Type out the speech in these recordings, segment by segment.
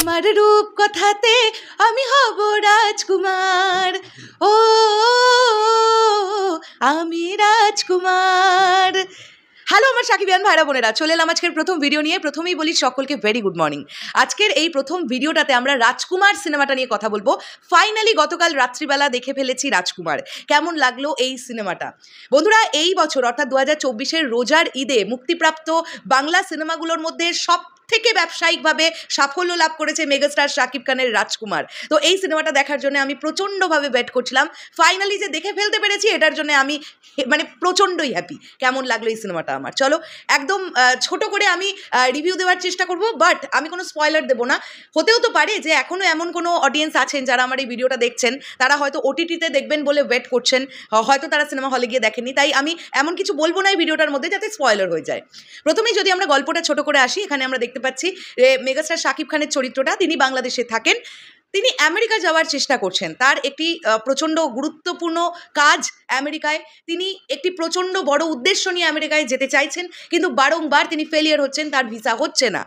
তোমার রূপ কথাতে আমি হব রাজকুমার, ও আমি রাজকুমার। হ্যালো আমার সাকিবিয়ান ভাইরা বোনেরা, চলে এলাম আজকের প্রথম ভিডিও নিয়ে। প্রথমেই বলি সকলকে ভেরি গুড মর্নিং। আজকের এই প্রথম ভিডিওটাতে আমরা রাজকুমার সিনেমাটা নিয়ে কথা বলবো। ফাইনালি গতকাল রাত্রিবেলা দেখে ফেলেছি রাজকুমার। কেমন লাগলো এই সিনেমাটা? বন্ধুরা, এই বছর অর্থাৎ 2024-এর রোজার ঈদে মুক্তিপ্রাপ্ত বাংলা সিনেমাগুলোর মধ্যে সব থেকে ব্যবসায়িকভাবে সাফল্য লাভ করেছে মেগাস্টার শাকিব খানের রাজকুমার। তো এই সিনেমাটা দেখার জন্য আমি প্রচণ্ডভাবে ওয়েট করছিলাম। ফাইনালি যে দেখে ফেলতে পেরেছি, এটার জন্য আমি মানে প্রচণ্ডই হ্যাপি। কেমন লাগলো এই সিনেমাটা আমার? চলো একদম ছোট করে আমি রিভিউ দেওয়ার চেষ্টা করব, বাট আমি কোনো স্পয়লার দেবো না। হতেও তো পারে যে এখনও এমন কোনো অডিয়েন্স আছেন যারা আমার এই ভিডিওটা দেখছেন, তারা হয়তো ওটিটিতে দেখবেন বলে ওয়েট করছেন, হয়তো তারা সিনেমা হলে গিয়ে দেখেননি। তাই আমি এমন কিছু বলবো না এই ভিডিওটার মধ্যে যাতে স্পয়লার হয়ে যায়। প্রথমেই যদি আমরা গল্পটা ছোট করে আসি, এখানে আমরা দেখতে পাচ্ছি মেগাস্টার শাকিব খানের চরিত্রটা, তিনি বাংলাদেশে থাকেন, তিনি আমেরিকা যাওয়ার চেষ্টা করছেন। তার একটি প্রচণ্ড গুরুত্বপূর্ণ কাজ আমেরিকায়, তিনি একটি প্রচণ্ড বড় উদ্দেশ্য নিয়ে আমেরিকায় যেতে চাইছেন, কিন্তু বারংবার তিনি ফেলিয়ার হচ্ছেন, তার ভিসা হচ্ছে না।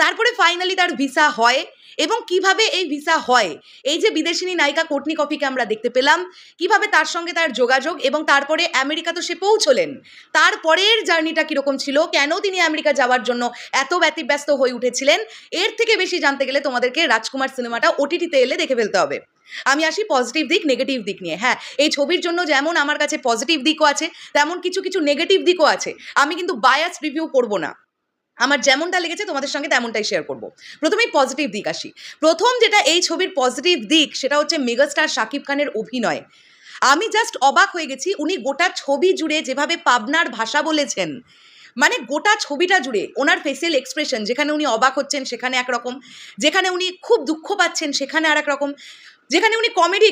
তারপরে ফাইনালি তার ভিসা হয়, এবং কিভাবে এই ভিসা হয়, এই যে বিদেশিনী নায়িকা কোর্টনি কফিকে আমরা দেখতে পেলাম, কিভাবে তার সঙ্গে তার যোগাযোগ, এবং তারপরে আমেরিকা তো সে পৌঁছলেন, তারপরের জার্নিটা কীরকম ছিল, কেন তিনি আমেরিকা যাওয়ার জন্য এত ব্যতিব্যস্ত হয়ে উঠেছিলেন, এর থেকে বেশি জানতে গেলে তোমাদেরকে রাজকুমার সিনেমাটা ওটিটিতে এলে দেখে ফেলতে হবে। আমি আসি পজিটিভ দিক নেগেটিভ দিক নিয়ে। হ্যাঁ, এই ছবির জন্য যেমন আমার কাছে পজিটিভ দিকও আছে, তেমন কিছু কিছু নেগেটিভ দিকও আছে। আমি কিন্তু বায়াস রিভিউ করব না, আমার যেমনটা লেগেছে তোমাদের সঙ্গে তেমনটাই শেয়ার করব। প্রথমেই পজিটিভ দিক আসি। প্রথম যেটা এই ছবির পজিটিভ দিক, সেটা হচ্ছে মেগাস্টার শাকিব খানের অভিনয়। আমি জাস্ট অবাক হয়ে গেছি। উনি গোটা ছবি জুড়ে যেভাবে পাবনার ভাষা বলেছেন, মানে গোটা ছবিটা জুড়ে ওনার ফেসিয়াল এক্সপ্রেশন, যেখানে উনি অবাক হচ্ছেন সেখানে একরকম, যেখানে উনি খুব দুঃখ পাচ্ছেন সেখানে আর এক রকম, যেখানে উনি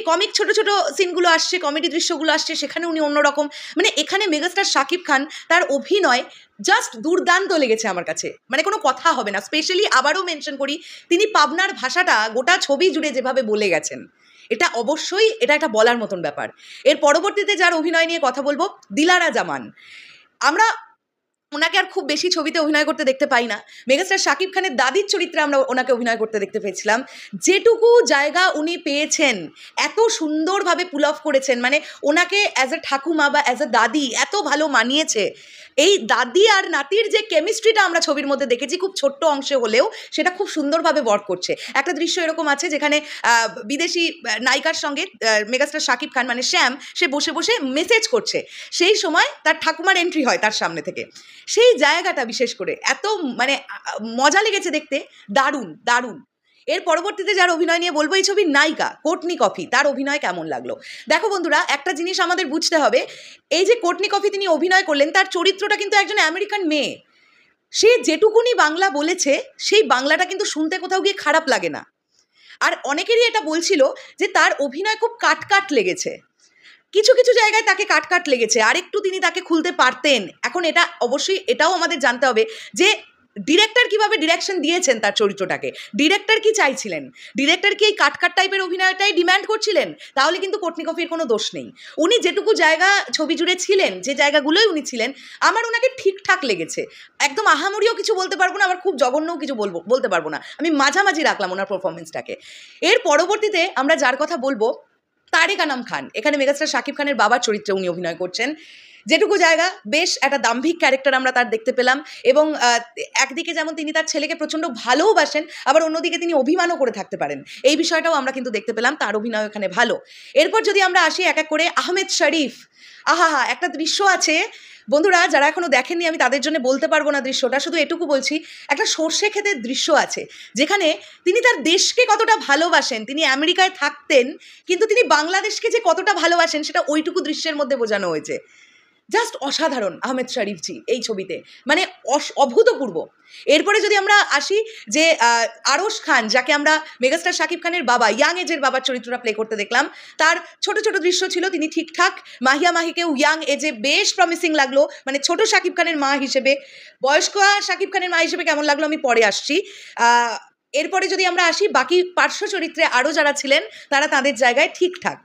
কমিক ছোট ছোট সিনগুলো আসছে, কমেডি দৃশ্যগুলো আসছে, সেখানে উনি অন্যরকম। মানে এখানে মেগাস্টার শাকিব খান, তার অভিনয় জাস্ট দুর্দান্ত লেগেছে আমার কাছে, মানে কোনো কথা হবে না। স্পেশালি আবারও মেনশন করি, তিনি পাবনার ভাষাটা গোটা ছবি জুড়ে যেভাবে বলে গেছেন, এটা অবশ্যই এটা একটা বলার মতন ব্যাপার। এর পরবর্তীতে যার অভিনয় নিয়ে কথা বলবো, দিলারা জামান। আমরা ওনাকে আর খুব বেশি ছবিতে অভিনয় করতে দেখতে পাই না। মেগাস্টার শাকিব খানের দাদির চরিত্রে আমরা ওনাকে অভিনয় করতে দেখতে পেয়েছিলাম। যেটুকু জায়গা উনি পেয়েছেন, এত সুন্দরভাবে পুল অফ করেছেন, মানে ওনাকে অ্যাজ এ ঠাকুমা বা অ্যাজ এ দাদি এত ভালো মানিয়েছে। এই দাদি আর নাতির যে কেমিস্ট্রিটা আমরা ছবির মধ্যে দেখেছি, খুব ছোট্ট অংশে হলেও সেটা খুব সুন্দরভাবে ওয়ার্ক করছে। একটা দৃশ্য এরকম আছে যেখানে বিদেশি নায়িকার সঙ্গে মেগাস্টার শাকিব খান মানে শ্যাম, সে বসে বসে মেসেজ করছে, সেই সময় তার ঠাকুমার এন্ট্রি হয় তার সামনে থেকে। সেই জায়গাটা বিশেষ করে এত মানে মজা লেগেছে দেখতে, দারুণ দারুণ। এর পরবর্তীতে যার অভিনয় নিয়ে বলবো, এই ছবির নায়িকা কোর্টনি কফি, তার অভিনয় কেমন লাগলো? দেখো বন্ধুরা, একটা জিনিস আমাদের বুঝতে হবে, এই যে কোর্টনি কফি তিনি অভিনয় করলেন, তার চরিত্রটা কিন্তু একজন আমেরিকান মেয়ে। সে যেটুকুনি বাংলা বলেছে, সেই বাংলাটা কিন্তু শুনতে কোথাও গিয়ে খারাপ লাগে না। আর অনেকেরই এটা বলছিল যে তার অভিনয় খুব কাট লেগেছে, কিছু কিছু জায়গায় তাকে কাট লেগেছে, আর একটু তিনি তাকে খুলতে পারতেন। এখন এটা অবশ্যই এটাও আমাদের জানতে হবে যে ডিরেক্টর কিভাবে ডিরেকশন দিয়েছেন তার চরিত্রটাকে, ডিরেক্টর কি চাইছিলেন, ডিরেক্টর কি এই কাট টাইপের অভিনয়টাই ডিম্যান্ড করছিলেন? তাহলে কিন্তু কোর্টনি কফির কোনো দোষ নেই। উনি যেটুকু জায়গা ছবি জুড়ে ছিলেন, যে জায়গাগুলোই উনি ছিলেন, আমার ওনাকে ঠিকঠাক লেগেছে। একদম আহামরিও কিছু বলতে পারবো না, আবার খুব জঘন্যও কিছু বলতে পারবো না। আমি মাঝামাঝি রাখলাম ওনার পারফরমেন্সটাকে। এর পরবর্তীতে আমরা যার কথা বলবো, তারেক আনাম খান। এখানে মেগাস্টার শাকিব খানের বাবার চরিত্রে উনি অভিনয় করছেন। যেটুকু জায়গা, বেশ একটা দাম্ভিক ক্যারেক্টার আমরা তার দেখতে পেলাম, এবং একদিকে যেমন তিনি তার ছেলেকে প্রচণ্ড ভালোবাসেন, আবার অন্যদিকে তিনি অভিমানও করে থাকতে পারেন, এই বিষয়টাও আমরা কিন্তু দেখতে পেলাম। তার অভিনয় এখানে ভালো। এরপর যদি আমরা আসি এক এক করে, আহমেদ শরীফ। আহা, একটা দৃশ্য আছে বন্ধুরা, যারা এখনো দেখেননি আমি তাদের জন্য বলতে পারবো না দৃশ্যটা, শুধু এটুকু বলছি, একটা সর্ষে ক্ষেতের দৃশ্য আছে যেখানে তিনি তার দেশকে কতটা ভালোবাসেন। তিনি আমেরিকায় থাকতেন, কিন্তু তিনি বাংলাদেশকে যে কতটা ভালোবাসেন সেটা ওইটুকু দৃশ্যের মধ্যে বোঝানো হয়েছে। জাস্ট অসাধারণ আহমেদ শরীফজি এই ছবিতে, মানে অভূতপূর্ব। এরপরে যদি আমরা আসি যে আরশ খান, যাকে আমরা মেগাস্টার শাকিব খানের বাবা, ইয়াং এজের বাবার চরিত্রটা প্লে করতে দেখলাম, তার ছোট ছোট দৃশ্য ছিল, তিনি ঠিকঠাক। মাহিয়া মাহিকেও ইয়াং এজে বেশ প্রমিসিং লাগলো, মানে ছোট শাকিব খানের মা হিসেবে। বয়স্ক শাকিব খানের মা হিসেবে কেমন লাগলো আমি পরে আসছি। এরপরে যদি আমরা আসি বাকি পার্শ্ব চরিত্রে আরও যারা ছিলেন, তারা তাদের জায়গায় ঠিকঠাক।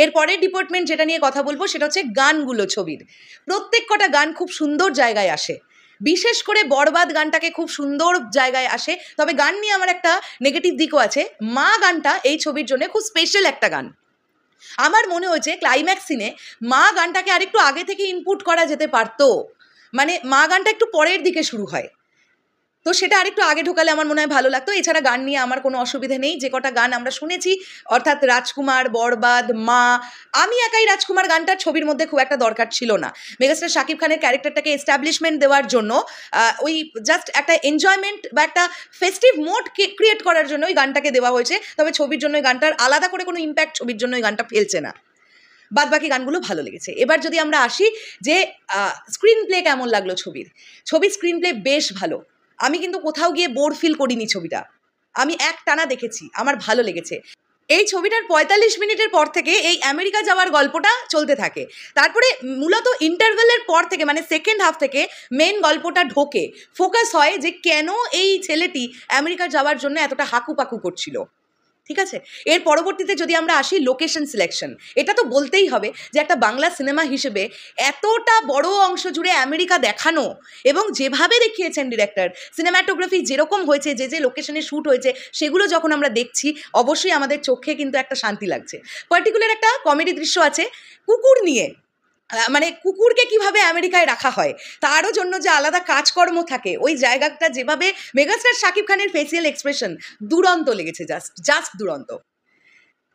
এরপরের ডিপার্টমেন্ট যেটা নিয়ে কথা বলবো, সেটা হচ্ছে গানগুলো। ছবির প্রত্যেক কটা গান খুব সুন্দর জায়গায় আসে। বিশেষ করে বরবাদ গানটাকে খুব সুন্দর জায়গায় আসে। তবে গান নিয়ে আমার একটা নেগেটিভ দিকও আছে। মা গানটা এই ছবির জন্য খুব স্পেশাল একটা গান। আমার মনে হয়েছে ক্লাইম্যাক্স সিনে মা গানটাকে আরেকটু আগে থেকে ইনপুট করা যেতে পারতো। মানে মা গানটা একটু পরের দিকে শুরু হয়, তো সেটা আরেকটু আগে ঢোকালে আমার মনে হয় ভালো লাগতো। এছাড়া গান নিয়ে আমার কোনো অসুবিধে নেই। যে কটা গান আমরা শুনেছি, অর্থাৎ রাজকুমার, বরবাদ, মা, আমি একাই রাজকুমার গানটার ছবির মধ্যে খুব একটা দরকার ছিল না। মেগাস্টার শাকিব খানের ক্যারেক্টারটাকে এস্টাবলিশমেন্ট দেওয়ার জন্য, ওই জাস্ট একটা এনজয়মেন্ট বা একটা ফেস্টিভ মোড ক্রিয়েট করার জন্য ওই গানটাকে দেওয়া হয়েছে। তবে ছবির জন্য ওই গানটার আলাদা করে কোনো ইম্প্যাক্ট ছবির জন্য ওই গানটা ফেলছে না। বাদ বাকি গানগুলো ভালো লেগেছে। এবার যদি আমরা আসি যে স্ক্রিন প্লে কেমন লাগলো ছবির স্ক্রিন প্লে বেশ ভালো। আমি কিন্তু কোথাও গিয়ে বোর ফিল করিনি ছবিটা। আমি এক টানা দেখেছি, আমার ভালো লেগেছে। এই ছবিটার ৪৫ মিনিটের পর থেকে এই আমেরিকা যাওয়ার গল্পটা চলতে থাকে। তারপরে মূলত ইন্টারভেলের পর থেকে, মানে সেকেন্ড হাফ থেকে মেন গল্পটা ঢোকে, ফোকাস হয় যে কেন এই ছেলেটি আমেরিকা যাওয়ার জন্য এতটা হাকুপাকু করছিল। ঠিক আছে, এর পরবর্তীতে যদি আমরা আসি লোকেশন সিলেকশন, এটা তো বলতেই হবে যে একটা বাংলা সিনেমা হিসেবে এতটা বড় অংশ জুড়ে আমেরিকা দেখানো এবং যেভাবে দেখিয়েছেন ডিরেক্টর, সিনেমাটোগ্রাফি যেরকম হয়েছে, যে লোকেশনে শ্যুট হয়েছে, সেগুলো যখন আমরা দেখছি অবশ্যই আমাদের চোখে কিন্তু একটা শান্তি লাগছে। পার্টিকুলার একটা কমেডি দৃশ্য আছে কুকুর নিয়ে, মানে কুকুরকে কিভাবে আমেরিকায় রাখা হয় তারও জন্য যে আলাদা কাজকর্ম থাকে, ওই জায়গাটা যেভাবে মেগাস্টার শাকিব খানের ফেসিয়াল এক্সপ্রেশন দুরন্ত লেগেছে, জাস্ট দুরন্ত।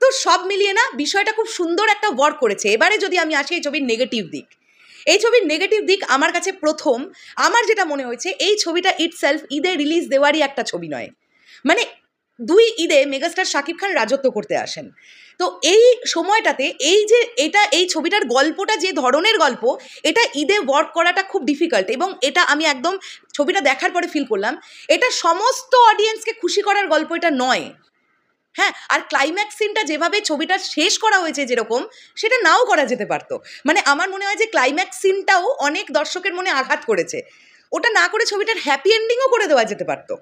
তো সব মিলিয়ে না বিষয়টা খুব সুন্দর একটা ওয়ার্ক করেছে। এবারে যদি আমি আসি এই ছবির নেগেটিভ দিক, এই ছবির নেগেটিভ দিক আমার কাছে প্রথম আমার যেটা মনে হয়েছে, এই ছবিটা ইটসেলফ ঈদে রিলিজ দেওয়ারই একটা ছবি নয়। মানে 2 ঈদে মেগাস্টার শাকিব খান রাজত্ব করতে আসেন, তো এই সময়টাতে এই ছবিটার গল্পটা যে ধরনের গল্প, এটা ঈদে ওয়ার্ক করাটা খুব ডিফিকাল্ট। এবং এটা আমি একদম ছবিটা দেখার পরে ফিল করলাম, এটা সমস্ত অডিয়েন্সকে খুশি করার গল্প এটা নয়। হ্যাঁ, আর ক্লাইম্যাক্স সিনটা যেভাবে ছবিটা শেষ করা হয়েছে যেরকম, সেটা নাও করা যেতে পারতো। মানে আমার মনে হয় যে ক্লাইম্যাক্স সিনটাও অনেক দর্শকের মনে আঘাত করেছে, ওটা না করে ছবিটার হ্যাপি এন্ডিংও করে দেওয়া যেতে পারতো।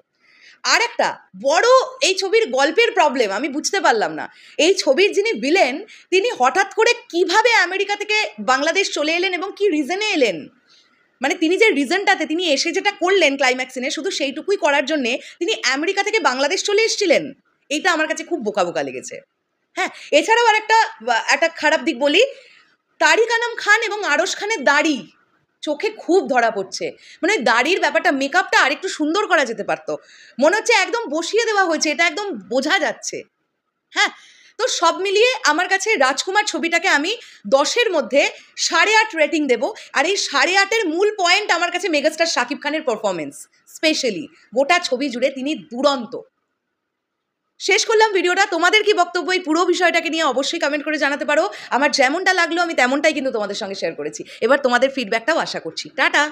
আর একটা বড় এই ছবির গল্পের প্রবলেম আমি বুঝতে পারলাম না, এই ছবির যিনি ভিলেন তিনি হঠাৎ করে কিভাবে আমেরিকা থেকে বাংলাদেশ চলে এলেন এবং কি রিজনে এলেন। মানে তিনি যে রিজনটাতে তিনি এসে যেটা করলেন ক্লাইম্যাক্স সিনে, শুধু সেইটুকুই করার জন্যে তিনি আমেরিকা থেকে বাংলাদেশ চলে এসেছিলেন, এইটা আমার কাছে খুব বোকা বোকা লেগেছে। হ্যাঁ, এছাড়াও আর একটা খারাপ দিক বলি, তারিক আনাম খান এবং আরশ খানের দাড়ি চোখে খুব ধরা পড়ছে। মানে দাড়ির ব্যাপারটা, মেকআপটা আরেকটু সুন্দর করা যেতে পারতো, মনে হচ্ছে একদম বসিয়ে দেওয়া হয়েছে, এটা একদম বোঝা যাচ্ছে। হ্যাঁ, তো সব মিলিয়ে আমার কাছে রাজকুমার ছবিটাকে আমি 10-এর মধ্যে 8.5 রেটিং দেবো। আর এই 8.5-এর মূল পয়েন্ট আমার কাছে মেগাস্টার শাকিব খানের পারফরমেন্স, স্পেশালি গোটা ছবি জুড়ে তিনি দুরন্ত। শেষ করলাম ভিডিওটা। তোমাদের কি বক্তব্য এই পুরো বিষয়টাকে নিয়ে অবশ্যই কমেন্ট করে জানাতে পারো। আমার যেমনটা লাগলো আমি তেমনটাই কিন্তু তোমাদের সঙ্গে শেয়ার করেছি। এবার তোমাদের ফিডব্যাকটাও আশা করছি। টাটা।